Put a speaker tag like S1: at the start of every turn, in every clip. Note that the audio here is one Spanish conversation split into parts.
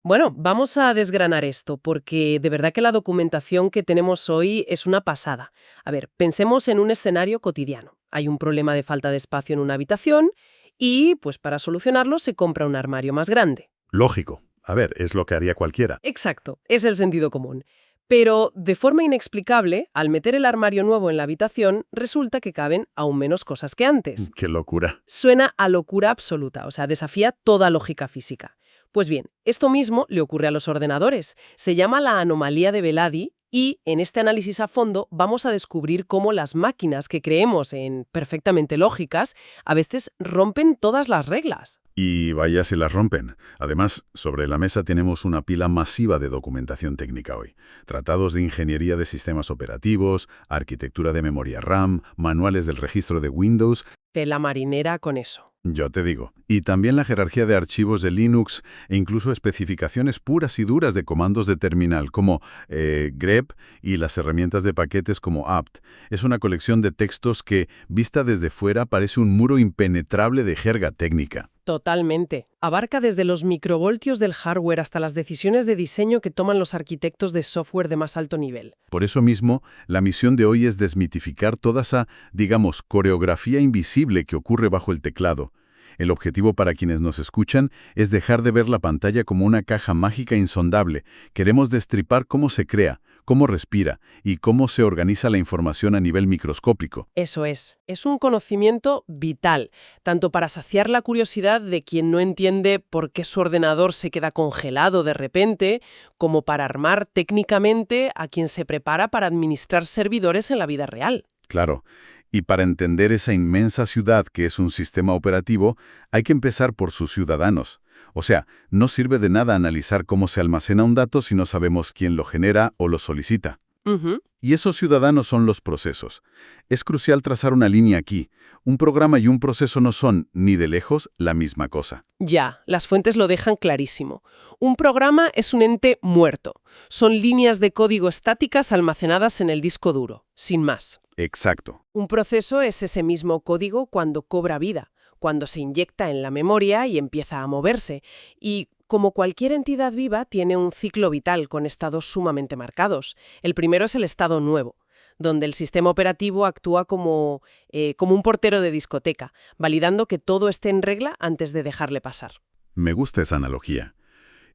S1: Bueno, vamos a desgranar esto, porque de verdad que la documentación que tenemos hoy es una pasada. A ver, pensemos en un escenario cotidiano. Hay un problema de falta de espacio en una habitación y, pues para solucionarlo, se compra un armario más grande.
S2: Lógico. A ver, es lo que haría cualquiera.
S1: Exacto, es el sentido común. Pero, de forma inexplicable, al meter el armario nuevo en la habitación, resulta que caben aún menos cosas que antes.
S2: ¡Qué locura!
S1: Suena a locura absoluta, o sea, desafía toda lógica física. Pues bien, esto mismo le ocurre a los ordenadores. Se llama la anomalía de Belady y, en este análisis a fondo, vamos a descubrir cómo las máquinas que creemos en perfectamente lógicas a veces rompen todas las reglas.
S2: Y vaya si las rompen. Además, sobre la mesa tenemos una pila masiva de documentación técnica hoy. Tratados de ingeniería de sistemas operativos, arquitectura de memoria RAM, manuales del registro de Windows.
S1: Tela marinera con eso.
S2: Yo te digo. Y también la jerarquía de archivos de Linux e incluso especificaciones puras y duras de comandos de terminal como grep y las herramientas de paquetes como apt. Es una colección de textos que, vista desde fuera, parece un muro impenetrable de jerga técnica.
S1: Totalmente. Abarca desde los microvoltios del hardware hasta las decisiones de diseño que toman los arquitectos de software de más alto nivel.
S2: Por eso mismo, la misión de hoy es desmitificar toda esa, digamos, coreografía invisible que ocurre bajo el teclado. El objetivo para quienes nos escuchan es dejar de ver la pantalla como una caja mágica insondable. Queremos destripar cómo se crea, cómo respira y cómo se organiza la información a nivel microscópico.
S1: Eso es un conocimiento vital, tanto para saciar la curiosidad de quien no entiende por qué su ordenador se queda congelado de repente, como para armar técnicamente a quien se prepara para administrar servidores en la vida real.
S2: Claro. Y para entender esa inmensa ciudad que es un sistema operativo, hay que empezar por sus ciudadanos. O sea, no sirve de nada analizar cómo se almacena un dato si no sabemos quién lo genera o lo solicita.
S1: Ujú.
S2: Y esos ciudadanos son los procesos. Es crucial trazar una línea aquí. Un programa y un proceso no son, ni de lejos, la misma cosa.
S1: Ya, las fuentes lo dejan clarísimo. Un programa es un ente muerto. Son líneas de código estáticas almacenadas en el disco duro, sin más.
S2: Exacto.
S1: Un proceso es ese mismo código cuando cobra vida, cuando se inyecta en la memoria y empieza a moverse. Y como cualquier entidad viva, tiene un ciclo vital con estados sumamente marcados. El primero es el estado nuevo, donde el sistema operativo actúa como un portero de discoteca, validando que todo esté en regla antes de dejarle pasar.
S2: Me gusta esa analogía.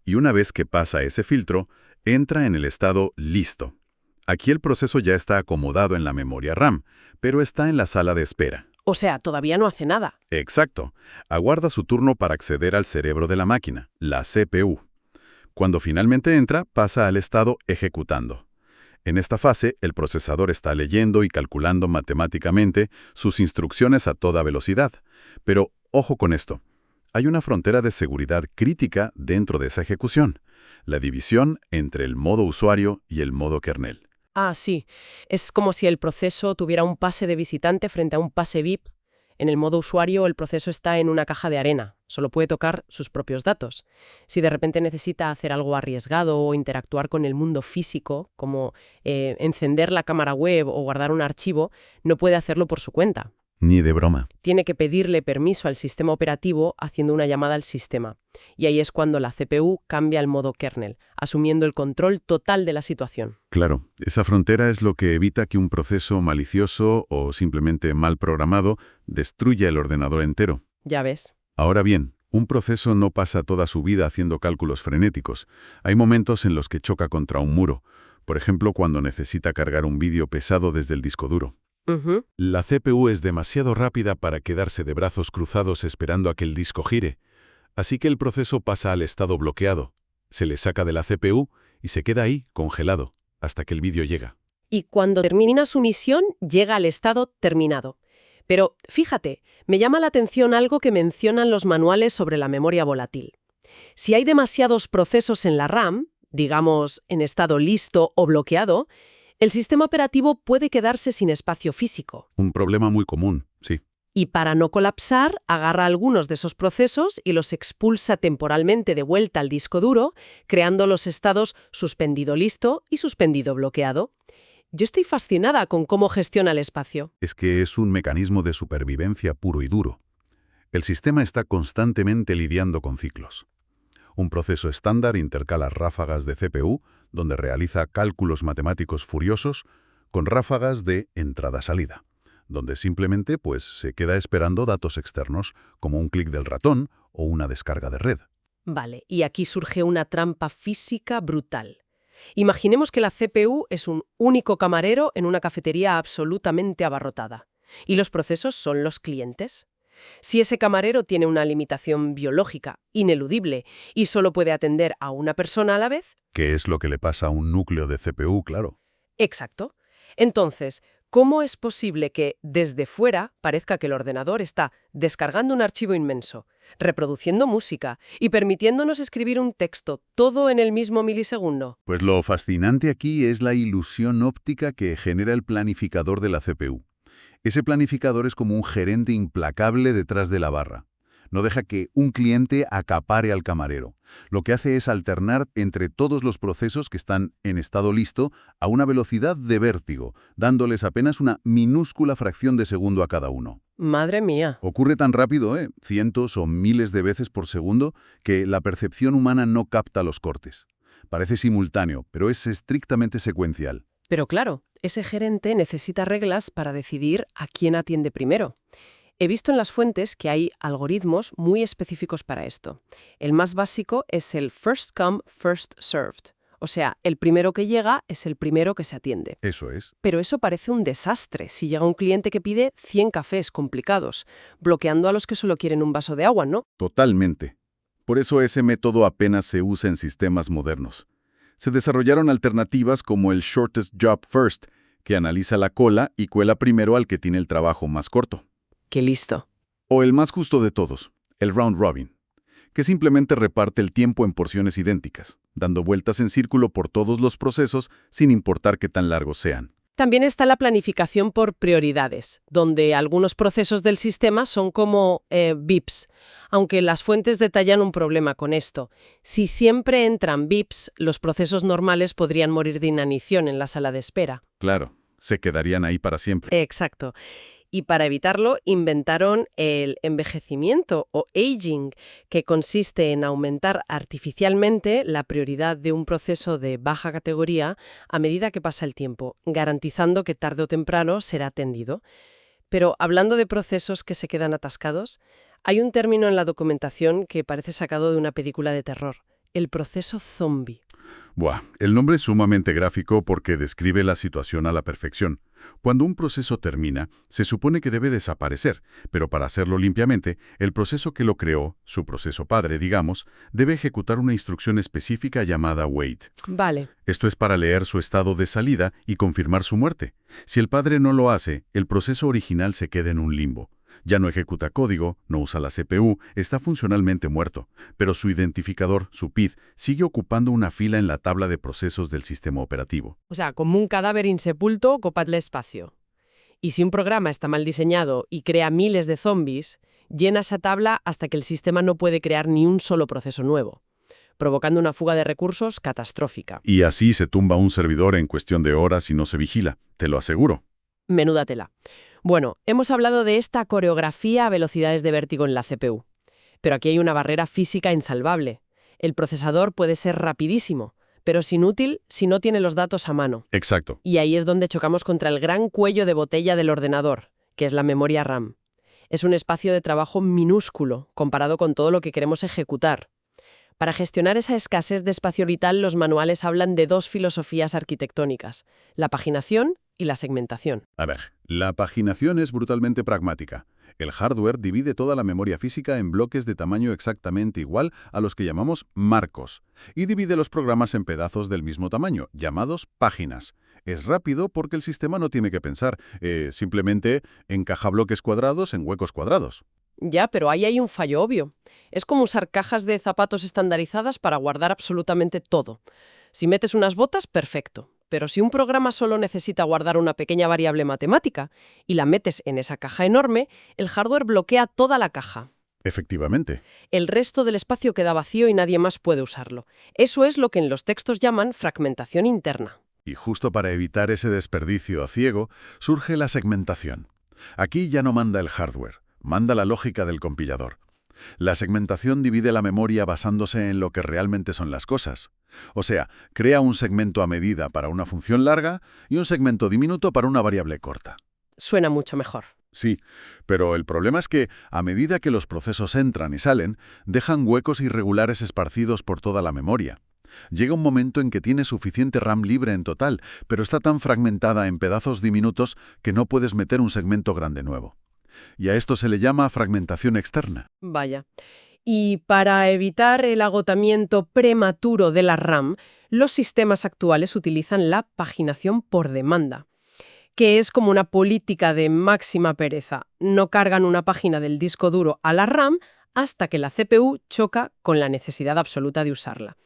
S2: Y una vez que pasa ese filtro, entra en el estado listo. Aquí el proceso ya está acomodado en la memoria RAM, pero está en la sala de espera.
S1: O sea, todavía no hace nada.
S2: Exacto. Aguarda su turno para acceder al cerebro de la máquina, la CPU. Cuando finalmente entra, pasa al estado ejecutando. En esta fase, el procesador está leyendo y calculando matemáticamente sus instrucciones a toda velocidad. Pero, ojo con esto. Hay una frontera de seguridad crítica dentro de esa ejecución, la división entre el modo usuario y el modo kernel.
S1: Ah, sí. Es como si el proceso tuviera un pase de visitante frente a un pase VIP. En el modo usuario, el proceso está en una caja de arena. Solo puede tocar sus propios datos. Si de repente necesita hacer algo arriesgado o interactuar con el mundo físico, como encender la cámara web o guardar un archivo, no puede hacerlo por su cuenta.
S2: Ni de broma.
S1: Tiene que pedirle permiso al sistema operativo haciendo una llamada al sistema. Y ahí es cuando la CPU cambia al modo kernel, asumiendo el control total de la situación.
S2: Claro, esa frontera es lo que evita que un proceso malicioso o simplemente mal programado destruya el ordenador entero.
S1: Ya ves.
S2: Ahora bien, un proceso no pasa toda su vida haciendo cálculos frenéticos. Hay momentos en los que choca contra un muro. Por ejemplo, cuando necesita cargar un vídeo pesado desde el disco duro.
S1: Ujú.
S2: La CPU es demasiado rápida para quedarse de brazos cruzados esperando a que el disco gire. Así que el proceso pasa al estado bloqueado. Se le saca de la CPU y se queda ahí, congelado, hasta que el vídeo llega.
S1: Y cuando termina su misión, llega al estado terminado. Pero, fíjate, me llama la atención algo que mencionan los manuales sobre la memoria volátil. Si hay demasiados procesos en la RAM, digamos en estado listo o bloqueado, el sistema operativo puede quedarse sin espacio físico.
S2: Un problema muy común, sí.
S1: Y para no colapsar, agarra algunos de esos procesos y los expulsa temporalmente de vuelta al disco duro, creando los estados suspendido listo y suspendido bloqueado. Yo estoy fascinada con cómo gestiona el espacio.
S2: Es que es un mecanismo de supervivencia puro y duro. El sistema está constantemente lidiando con ciclos. Un proceso estándar intercala ráfagas de CPU, donde realiza cálculos matemáticos furiosos, con ráfagas de entrada-salida, donde simplemente se queda esperando datos externos, como un clic del ratón o una descarga de red.
S1: Vale, y aquí surge una trampa física brutal. Imaginemos que la CPU es un único camarero en una cafetería absolutamente abarrotada, y los procesos son los clientes. Si ese camarero tiene una limitación biológica, ineludible, y solo puede atender a una persona a la vez...
S2: ¿Qué es lo que le pasa a un núcleo de CPU, claro?
S1: Exacto. Entonces, ¿cómo es posible que, desde fuera, parezca que el ordenador está descargando un archivo inmenso, reproduciendo música y permitiéndonos escribir un texto, todo en el mismo milisegundo?
S2: Pues lo fascinante aquí es la ilusión óptica que genera el planificador de la CPU. Ese planificador es como un gerente implacable detrás de la barra. No deja que un cliente acapare al camarero. Lo que hace es alternar entre todos los procesos que están en estado listo a una velocidad de vértigo, dándoles apenas una minúscula fracción de segundo a cada uno.
S1: ¡Madre mía!
S2: Ocurre tan rápido, cientos o miles de veces por segundo, que la percepción humana no capta los cortes. Parece simultáneo, pero es estrictamente secuencial.
S1: Pero claro, ese gerente necesita reglas para decidir a quién atiende primero. He visto en las fuentes que hay algoritmos muy específicos para esto. El más básico es el first come, first served. O sea, el primero que llega es el primero que se atiende.
S2: Eso es.
S1: Pero eso parece un desastre si llega un cliente que pide 100 cafés complicados, bloqueando a los que solo quieren un vaso de agua, ¿no?
S2: Totalmente. Por eso ese método apenas se usa en sistemas modernos. Se desarrollaron alternativas como el shortest job first, que analiza la cola y cuela primero al que tiene el trabajo más corto.
S1: ¡Qué listo!
S2: O el más justo de todos, el round robin, que simplemente reparte el tiempo en porciones idénticas, dando vueltas en círculo por todos los procesos sin importar qué tan largos sean.
S1: También está la planificación por prioridades, donde algunos procesos del sistema son como VIPs, aunque las fuentes detallan un problema con esto. Si siempre entran VIPs, los procesos normales podrían morir de inanición en la sala de espera.
S2: Claro, se quedarían ahí para siempre.
S1: Exacto. Y para evitarlo, inventaron el envejecimiento o aging, que consiste en aumentar artificialmente la prioridad de un proceso de baja categoría a medida que pasa el tiempo, garantizando que tarde o temprano será atendido. Pero hablando de procesos que se quedan atascados, hay un término en la documentación que parece sacado de una película de terror: el proceso zombie.
S2: Buah, el nombre es sumamente gráfico porque describe la situación a la perfección. Cuando un proceso termina, se supone que debe desaparecer, pero para hacerlo limpiamente, el proceso que lo creó, su proceso padre, digamos, debe ejecutar una instrucción específica llamada wait.
S1: Vale.
S2: Esto es para leer su estado de salida y confirmar su muerte. Si el padre no lo hace, el proceso original se queda en un limbo. Ya no ejecuta código, no usa la CPU, está funcionalmente muerto, pero su identificador, su PID, sigue ocupando una fila en la tabla de procesos del sistema operativo.
S1: O sea, como un cadáver insepulto ocupadle espacio. Y si un programa está mal diseñado y crea miles de zombies, llena esa tabla hasta que el sistema no puede crear ni un solo proceso nuevo, provocando una fuga de recursos catastrófica.
S2: Y así se tumba un servidor en cuestión de horas y no se vigila, te lo aseguro.
S1: Menuda tela. Bueno, hemos hablado de esta coreografía a velocidades de vértigo en la CPU. Pero aquí hay una barrera física insalvable. El procesador puede ser rapidísimo, pero es inútil si no tiene los datos a mano.
S2: Exacto.
S1: Y ahí es donde chocamos contra el gran cuello de botella del ordenador, que es la memoria RAM. Es un espacio de trabajo minúsculo comparado con todo lo que queremos ejecutar. Para gestionar esa escasez de espacio vital, los manuales hablan de dos filosofías arquitectónicas: la paginación y la segmentación.
S2: A ver, la paginación es brutalmente pragmática. El hardware divide toda la memoria física en bloques de tamaño exactamente igual a los que llamamos marcos, y divide los programas en pedazos del mismo tamaño, llamados páginas. Es rápido porque el sistema no tiene que pensar, simplemente encaja bloques cuadrados en huecos cuadrados.
S1: Ya, pero ahí hay un fallo obvio. Es como usar cajas de zapatos estandarizadas para guardar absolutamente todo. Si metes unas botas, perfecto. Pero si un programa solo necesita guardar una pequeña variable matemática y la metes en esa caja enorme, el hardware bloquea toda la caja.
S2: Efectivamente.
S1: El resto del espacio queda vacío y nadie más puede usarlo. Eso es lo que en los textos llaman fragmentación interna.
S2: Y justo para evitar ese desperdicio a ciego, surge la segmentación. Aquí ya no manda el hardware, manda la lógica del compilador. La segmentación divide la memoria basándose en lo que realmente son las cosas. O sea, crea un segmento a medida para una función larga y un segmento diminuto para una variable corta.
S1: Suena mucho mejor.
S2: Sí, pero el problema es que, a medida que los procesos entran y salen, dejan huecos irregulares esparcidos por toda la memoria. Llega un momento en que tiene suficiente RAM libre en total, pero está tan fragmentada en pedazos diminutos que no puedes meter un segmento grande nuevo. Y a esto se le llama fragmentación externa.
S1: Vaya. Y para evitar el agotamiento prematuro de la RAM, los sistemas actuales utilizan la paginación por demanda, que es como una política de máxima pereza. No cargan una página del disco duro a la RAM hasta que la CPU choca con la necesidad absoluta de usarla.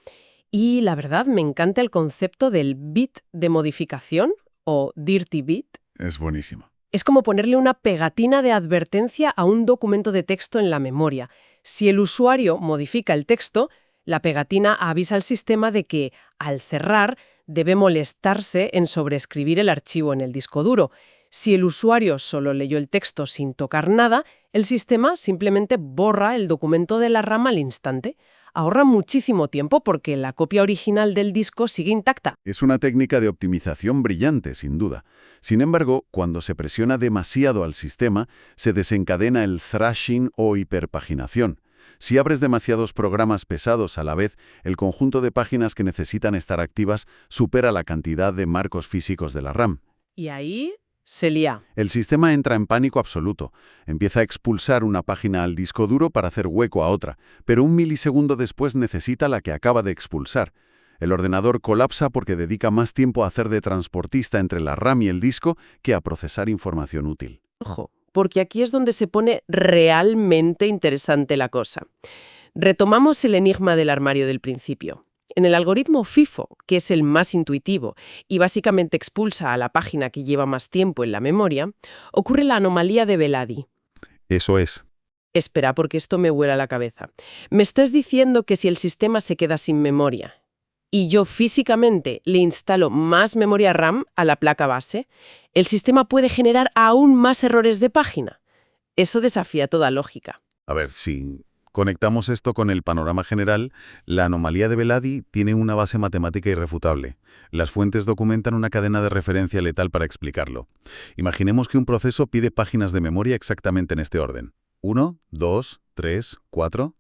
S1: Y la verdad, me encanta el concepto del bit de modificación, o dirty bit.
S2: Es buenísimo.
S1: Es como ponerle una pegatina de advertencia a un documento de texto en la memoria. Si el usuario modifica el texto, la pegatina avisa al sistema de que, al cerrar, debe molestarse en sobreescribir el archivo en el disco duro. Si el usuario solo leyó el texto sin tocar nada, el sistema simplemente borra el documento de la RAM al instante. Ahorra muchísimo tiempo porque la copia original del disco sigue intacta.
S2: Es una técnica de optimización brillante, sin duda. Sin embargo, cuando se presiona demasiado al sistema, se desencadena el thrashing o hiperpaginación. Si abres demasiados programas pesados a la vez, el conjunto de páginas que necesitan estar activas supera la cantidad de marcos físicos de la RAM.
S1: Y ahí se lía.
S2: El sistema entra en pánico absoluto. Empieza a expulsar una página al disco duro para hacer hueco a otra, pero un milisegundo después necesita la que acaba de expulsar. El ordenador colapsa porque dedica más tiempo a hacer de transportista entre la RAM y el disco que a procesar información útil.
S1: Ojo, porque aquí es donde se pone realmente interesante la cosa. Retomamos el enigma del armario del principio. En el algoritmo FIFO, que es el más intuitivo y básicamente expulsa a la página que lleva más tiempo en la memoria, ocurre la anomalía de Beladi.
S2: Eso es.
S1: Espera, porque esto me vuela la cabeza. Me estás diciendo que si el sistema se queda sin memoria y yo físicamente le instalo más memoria RAM a la placa base, el sistema puede generar aún más errores de página. Eso desafía toda lógica.
S2: A ver, si conectamos esto con el panorama general, la anomalía de Beladi tiene una base matemática irrefutable. Las fuentes documentan una cadena de referencia letal para explicarlo. Imaginemos que un proceso pide páginas de memoria exactamente en este orden. 1, 2, 3, 4.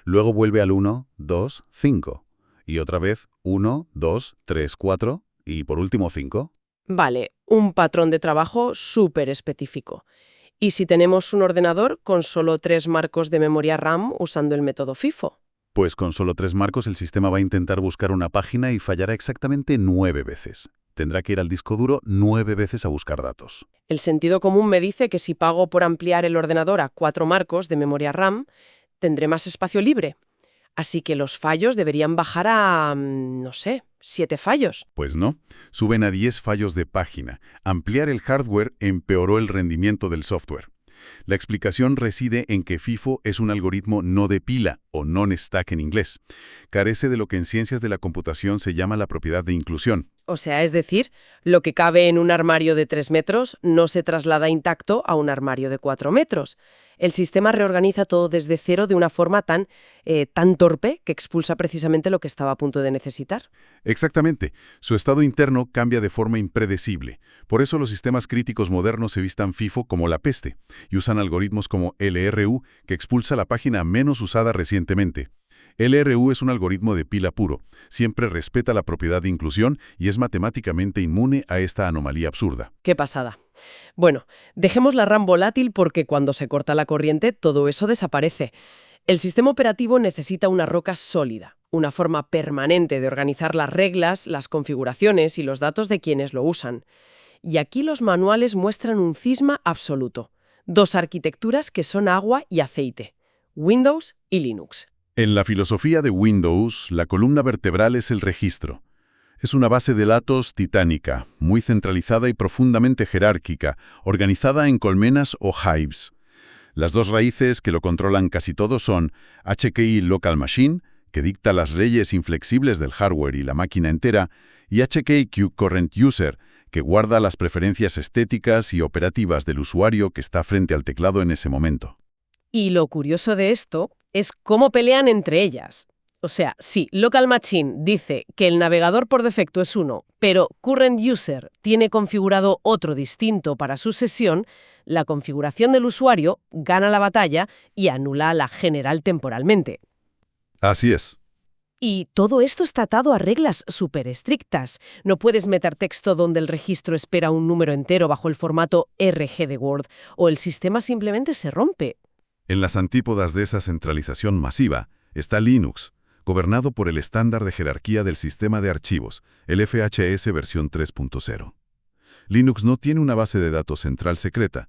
S2: Luego vuelve al 1, 2, 5. Y otra vez 1, 2, 3, 4. Y por último 5.
S1: Vale, un patrón de trabajo súper específico. ¿Y si tenemos un ordenador con solo 3 marcos de memoria RAM usando el método FIFO?
S2: Pues con solo 3 marcos el sistema va a intentar buscar una página y fallará exactamente 9 veces. Tendrá que ir al disco duro 9 veces a buscar datos.
S1: El sentido común me dice que si pago por ampliar el ordenador a 4 marcos de memoria RAM, tendré más espacio libre. Así que los fallos deberían bajar a, no sé, 7 fallos.
S2: Pues no, suben a 10 fallos de página. Ampliar el hardware empeoró el rendimiento del software. La explicación reside en que FIFO es un algoritmo no de pila, o non-stack en inglés. Carece de lo que en ciencias de la computación se llama la propiedad de inclusión.
S1: O sea, es decir, lo que cabe en un armario de 3 metros no se traslada intacto a un armario de 4 metros. El sistema reorganiza todo desde cero de una forma tan torpe que expulsa precisamente lo que estaba a punto de necesitar.
S2: Exactamente. Su estado interno cambia de forma impredecible. Por eso los sistemas críticos modernos se vistan FIFO como la peste y usan algoritmos como LRU, que expulsa la página menos usada recientemente. LRU es un algoritmo de pila puro, siempre respeta la propiedad de inclusión y es matemáticamente inmune a esta anomalía absurda.
S1: ¡Qué pasada! Bueno, dejemos la RAM volátil porque cuando se corta la corriente todo eso desaparece. El sistema operativo necesita una roca sólida, una forma permanente de organizar las reglas, las configuraciones y los datos de quienes lo usan. Y aquí los manuales muestran un cisma absoluto. 2 arquitecturas que son agua y aceite, Windows y Linux.
S2: En la filosofía de Windows, la columna vertebral es el registro. Es una base de datos titánica, muy centralizada y profundamente jerárquica, organizada en colmenas o hives. Las 2 raíces que lo controlan casi todo son HKI Local Machine, que dicta las leyes inflexibles del hardware y la máquina entera, y HKIQ Current User, que guarda las preferencias estéticas y operativas del usuario que está frente al teclado en ese momento.
S1: Y lo curioso de esto es cómo pelean entre ellas. O sea, si Local Machine dice que el navegador por defecto es uno, pero Current User tiene configurado otro distinto para su sesión, la configuración del usuario gana la batalla y anula la general temporalmente.
S2: Así es.
S1: Y todo esto está atado a reglas súper estrictas. No puedes meter texto donde el registro espera un número entero bajo el formato RG de Word, o el sistema simplemente se rompe.
S2: En las antípodas de esa centralización masiva está Linux, gobernado por el estándar de jerarquía del sistema de archivos, el FHS versión 3.0. Linux no tiene una base de datos central secreta.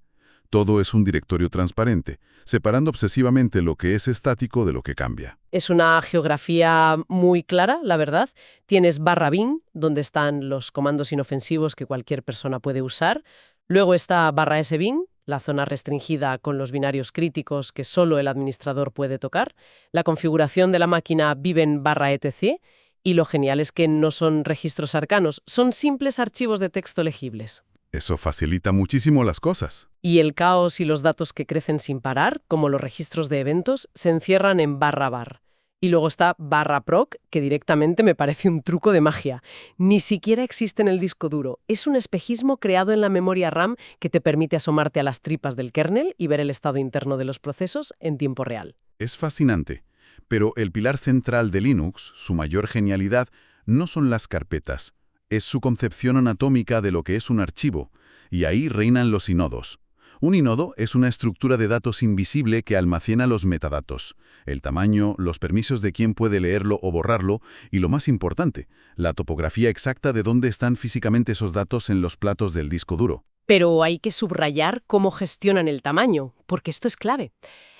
S2: Todo es un directorio transparente, separando obsesivamente lo que es estático de lo que cambia.
S1: Es una geografía muy clara, la verdad. Tienes /bin, donde están los comandos inofensivos que cualquier persona puede usar. Luego está /sbin, la zona restringida con los binarios críticos que solo el administrador puede tocar. La configuración de la máquina viven /etc. Y lo genial es que no son registros arcanos, son simples archivos de texto legibles.
S2: Eso facilita muchísimo las cosas.
S1: Y el caos y los datos que crecen sin parar, como los registros de eventos, se encierran en /var. Y luego está /proc, que directamente me parece un truco de magia. Ni siquiera existe en el disco duro. Es un espejismo creado en la memoria RAM que te permite asomarte a las tripas del kernel y ver el estado interno de los procesos en tiempo real.
S2: Es fascinante, pero el pilar central de Linux, su mayor genialidad, no son las carpetas. Es su concepción anatómica de lo que es un archivo, y ahí reinan los inodos. Un inodo es una estructura de datos invisible que almacena los metadatos, el tamaño, los permisos de quién puede leerlo o borrarlo, y lo más importante, la topografía exacta de dónde están físicamente esos datos en los platos del disco duro.
S1: Pero hay que subrayar cómo gestionan el tamaño, porque esto es clave.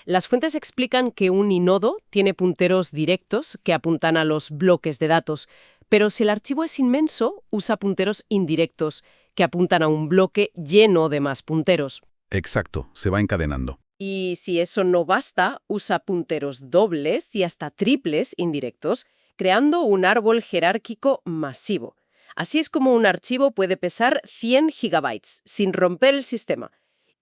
S1: Las fuentes explican que un inodo tiene punteros directos que apuntan a los bloques de datos, pero si el archivo es inmenso, usa punteros indirectos, que apuntan a un bloque lleno de más punteros.
S2: Exacto, se va encadenando.
S1: Y si eso no basta, usa punteros dobles y hasta triples indirectos, creando un árbol jerárquico masivo. Así es como un archivo puede pesar 100 gigabytes, sin romper el sistema.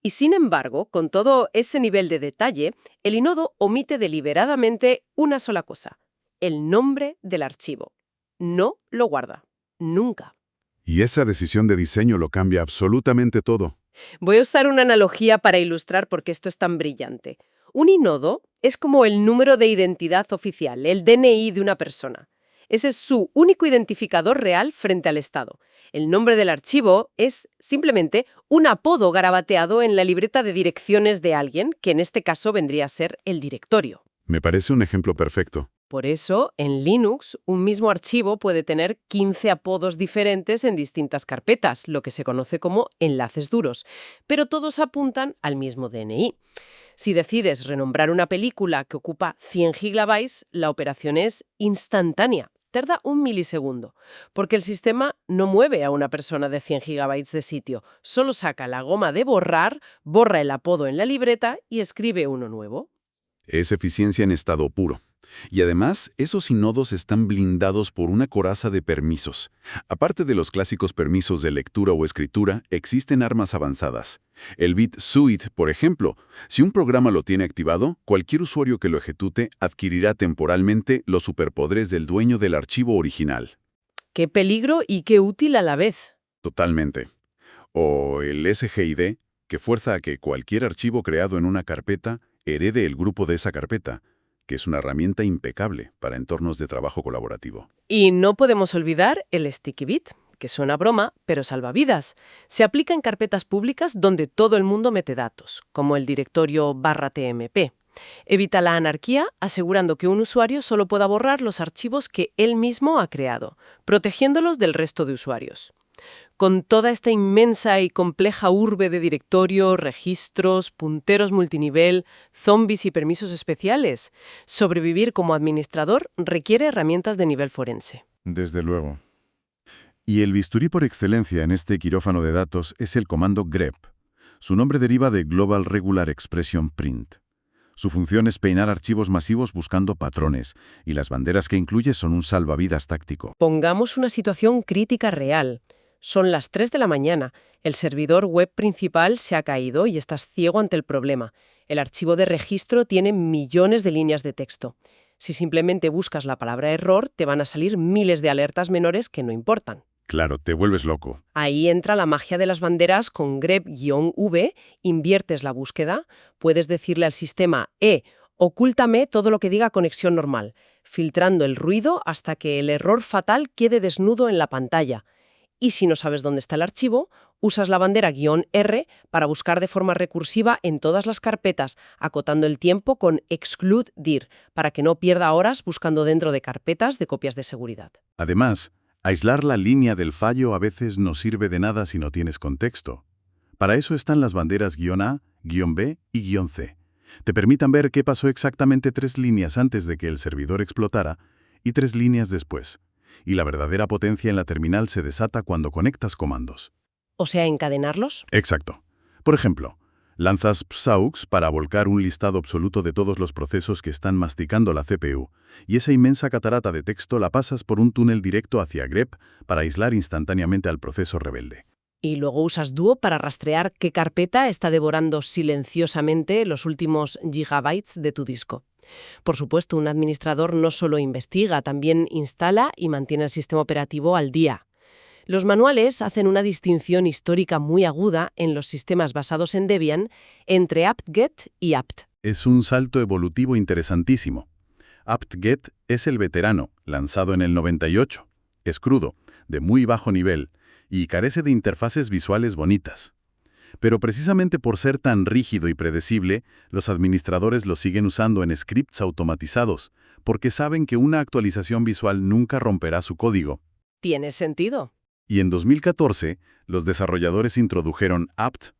S1: Y sin embargo, con todo ese nivel de detalle, el inodo omite deliberadamente una sola cosa: el nombre del archivo. No lo guarda. Nunca.
S2: Y esa decisión de diseño lo cambia absolutamente todo.
S1: Voy a usar una analogía para ilustrar por qué esto es tan brillante. Un inodo es como el número de identidad oficial, el DNI de una persona. Ese es su único identificador real frente al Estado. El nombre del archivo es simplemente un apodo garabateado en la libreta de direcciones de alguien, que en este caso vendría a ser el directorio.
S2: Me parece un ejemplo perfecto.
S1: Por eso, en Linux, un mismo archivo puede tener 15 apodos diferentes en distintas carpetas, lo que se conoce como enlaces duros, pero todos apuntan al mismo DNI. Si decides renombrar una película que ocupa 100 gigabytes, la operación es instantánea. Tarda 1 milisegundo, porque el sistema no mueve a una persona de 100 gigabytes de sitio, solo saca la goma de borrar, borra el apodo en la libreta y escribe uno nuevo.
S2: Es eficiencia en estado puro. Y además, esos inodos están blindados por una coraza de permisos. Aparte de los clásicos permisos de lectura o escritura, existen armas avanzadas. El bit suite, por ejemplo. Si un programa lo tiene activado, cualquier usuario que lo ejecute adquirirá temporalmente los superpoderes del dueño del archivo original.
S1: ¡Qué peligro y qué útil a la vez!
S2: Totalmente. O el SGID, que fuerza a que cualquier archivo creado en una carpeta herede el grupo de esa carpeta, que es una herramienta impecable para entornos de trabajo colaborativo.
S1: Y no podemos olvidar el sticky bit, que suena a broma, pero salva vidas. Se aplica en carpetas públicas donde todo el mundo mete datos, como el directorio /tmp. Evita la anarquía, asegurando que un usuario solo pueda borrar los archivos que él mismo ha creado, protegiéndolos del resto de usuarios. Con toda esta inmensa y compleja urbe de directorios, registros, punteros multinivel, zombies y permisos especiales, sobrevivir como administrador requiere herramientas de nivel forense.
S2: Desde luego. Y el bisturí por excelencia en este quirófano de datos es el comando grep. Su nombre deriva de Global Regular Expression Print. Su función es peinar archivos masivos buscando patrones, y las banderas que incluye son un salvavidas táctico.
S1: Pongamos una situación crítica real. Son las 3 de la mañana, el servidor web principal se ha caído y estás ciego ante el problema. El archivo de registro tiene millones de líneas de texto. Si simplemente buscas la palabra error, te van a salir miles de alertas menores que no importan.
S2: Claro, te vuelves loco.
S1: Ahí entra la magia de las banderas con grep-v, inviertes la búsqueda, puedes decirle al sistema ocúltame todo lo que diga conexión normal, filtrando el ruido hasta que el error fatal quede desnudo en la pantalla. Y si no sabes dónde está el archivo, usas la bandera -R para buscar de forma recursiva en todas las carpetas, acotando el tiempo con exclude dir, para que no pierda horas buscando dentro de carpetas de copias de seguridad.
S2: Además, aislar la línea del fallo a veces no sirve de nada si no tienes contexto. Para eso están las banderas -A, -B y -C. Te permitan ver qué pasó exactamente 3 líneas antes de que el servidor explotara y 3 líneas después. Y la verdadera potencia en la terminal se desata cuando conectas comandos.
S1: O sea, encadenarlos.
S2: Exacto. Por ejemplo, lanzas psaux para volcar un listado absoluto de todos los procesos que están masticando la CPU, y esa inmensa catarata de texto la pasas por un túnel directo hacia grep para aislar instantáneamente al proceso rebelde.
S1: Y luego usas Duo para rastrear qué carpeta está devorando silenciosamente los últimos gigabytes de tu disco. Por supuesto, un administrador no solo investiga, también instala y mantiene el sistema operativo al día. Los manuales hacen una distinción histórica muy aguda en los sistemas basados en Debian entre apt-get y apt.
S2: Es un salto evolutivo interesantísimo. apt-get es el veterano, lanzado en el 98. Es crudo, de muy bajo nivel, y carece de interfaces visuales bonitas. Pero precisamente por ser tan rígido y predecible, los administradores lo siguen usando en scripts automatizados, porque saben que una actualización visual nunca romperá su código.
S1: ¿Tiene sentido?
S2: Y en 2014, los desarrolladores introdujeron apt.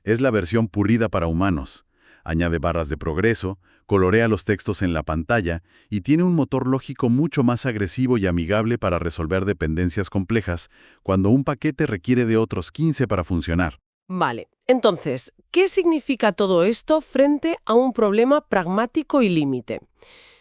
S2: Es la versión pulida para humanos. Añade barras de progreso, colorea los textos en la pantalla y tiene un motor lógico mucho más agresivo y amigable para resolver dependencias complejas cuando un paquete requiere de otros 15 para funcionar.
S1: Vale, entonces, ¿qué significa todo esto frente a un problema pragmático y límite?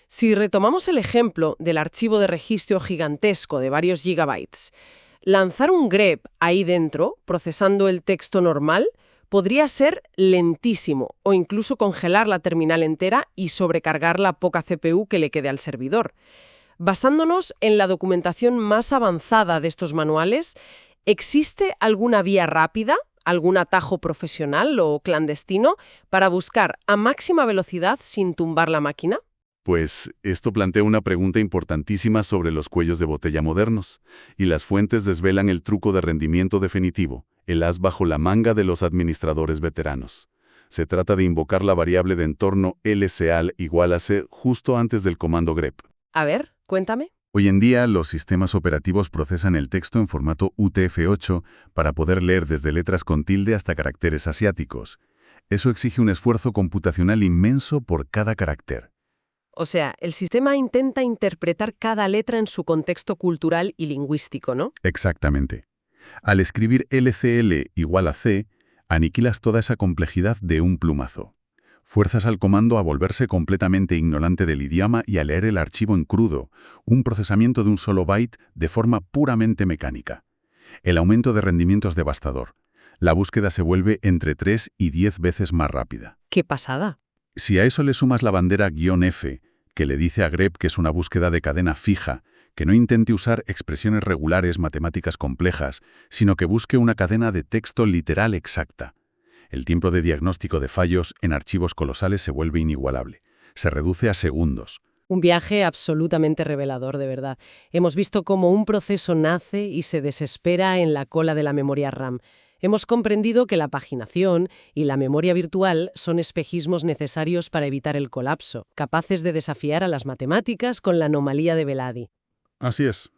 S1: Si retomamos el ejemplo del archivo de registro gigantesco de varios gigabytes, lanzar un grep ahí dentro, procesando el texto normal, podría ser lentísimo o incluso congelar la terminal entera y sobrecargar la poca CPU que le quede al servidor. Basándonos en la documentación más avanzada de estos manuales, ¿existe alguna vía rápida, algún atajo profesional o clandestino para buscar a máxima velocidad sin tumbar la máquina?
S2: Pues esto plantea una pregunta importantísima sobre los cuellos de botella modernos, y las fuentes desvelan el truco de rendimiento definitivo, el as bajo la manga de los administradores veteranos. Se trata de invocar la variable de entorno lceal igual a c justo antes del comando grep.
S1: A ver, cuéntame.
S2: Hoy en día, los sistemas operativos procesan el texto en formato UTF-8 para poder leer desde letras con tilde hasta caracteres asiáticos. Eso exige un esfuerzo computacional inmenso por cada carácter.
S1: O sea, el sistema intenta interpretar cada letra en su contexto cultural y lingüístico, ¿no?
S2: Exactamente. Al escribir LCL igual a C, aniquilas toda esa complejidad de un plumazo. Fuerzas al comando a volverse completamente ignorante del idioma y a leer el archivo en crudo, un procesamiento de un solo byte de forma puramente mecánica. El aumento de rendimiento es devastador. La búsqueda se vuelve entre 3 y 10 veces más rápida.
S1: ¡Qué pasada!
S2: Si a eso le sumas la bandera -F, que le dice a grep que es una búsqueda de cadena fija, que no intente usar expresiones regulares matemáticas complejas, sino que busque una cadena de texto literal exacta. El tiempo de diagnóstico de fallos en archivos colosales se vuelve inigualable. Se reduce a segundos.
S1: Un viaje absolutamente revelador, de verdad. Hemos visto cómo un proceso nace y se desespera en la cola de la memoria RAM. Hemos comprendido que la paginación y la memoria virtual son espejismos necesarios para evitar el colapso, capaces de desafiar a las matemáticas con la anomalía de Veladi.
S2: Así es.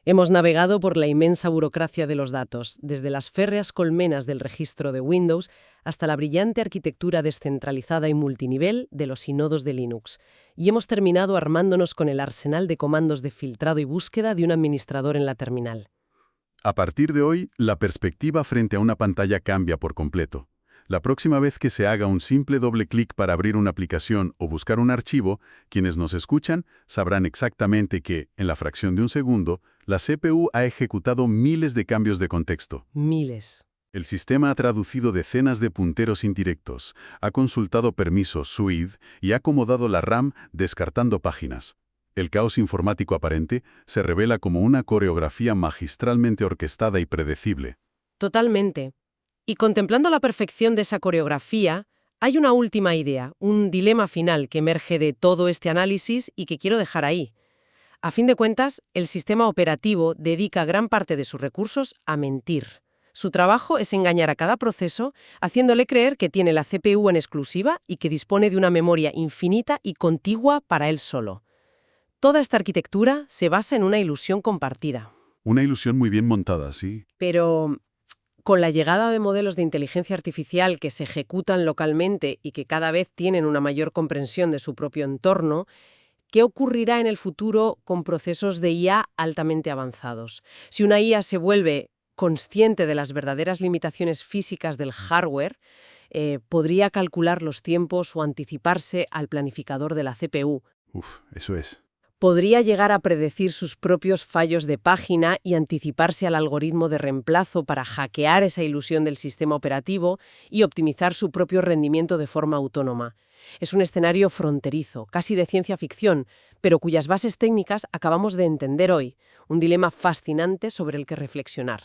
S1: Hemos navegado por la inmensa burocracia de los datos, desde las férreas colmenas del registro de Windows hasta la brillante arquitectura descentralizada y multinivel de los inodos de Linux. Y hemos terminado armándonos con el arsenal de comandos de filtrado y búsqueda de un administrador en la terminal.
S2: A partir de hoy, la perspectiva frente a una pantalla cambia por completo. La próxima vez que se haga un simple doble clic para abrir una aplicación o buscar un archivo, quienes nos escuchan sabrán exactamente que, en la fracción de un segundo, la CPU ha ejecutado miles de cambios de contexto.
S1: Miles.
S2: El sistema ha traducido decenas de punteros indirectos, ha consultado permisos SUID y ha acomodado la RAM descartando páginas. El caos informático aparente se revela como una coreografía magistralmente orquestada y predecible.
S1: Totalmente. Y contemplando la perfección de esa coreografía, hay una última idea, un dilema final que emerge de todo este análisis y que quiero dejar ahí. A fin de cuentas, el sistema operativo dedica gran parte de sus recursos a mentir. Su trabajo es engañar a cada proceso, haciéndole creer que tiene la CPU en exclusiva y que dispone de una memoria infinita y contigua para él solo. Toda esta arquitectura se basa en una ilusión compartida.
S2: Una ilusión muy bien montada, sí.
S1: Pero con la llegada de modelos de inteligencia artificial que se ejecutan localmente y que cada vez tienen una mayor comprensión de su propio entorno, ¿qué ocurrirá en el futuro con procesos de IA altamente avanzados? Si una IA se vuelve consciente de las verdaderas limitaciones físicas del hardware, podría calcular los tiempos o anticiparse al planificador de la CPU.
S2: Eso es.
S1: Podría llegar a predecir sus propios fallos de página y anticiparse al algoritmo de reemplazo para hackear esa ilusión del sistema operativo y optimizar su propio rendimiento de forma autónoma. Es un escenario fronterizo, casi de ciencia ficción, pero cuyas bases técnicas acabamos de entender hoy, un dilema fascinante sobre el que reflexionar.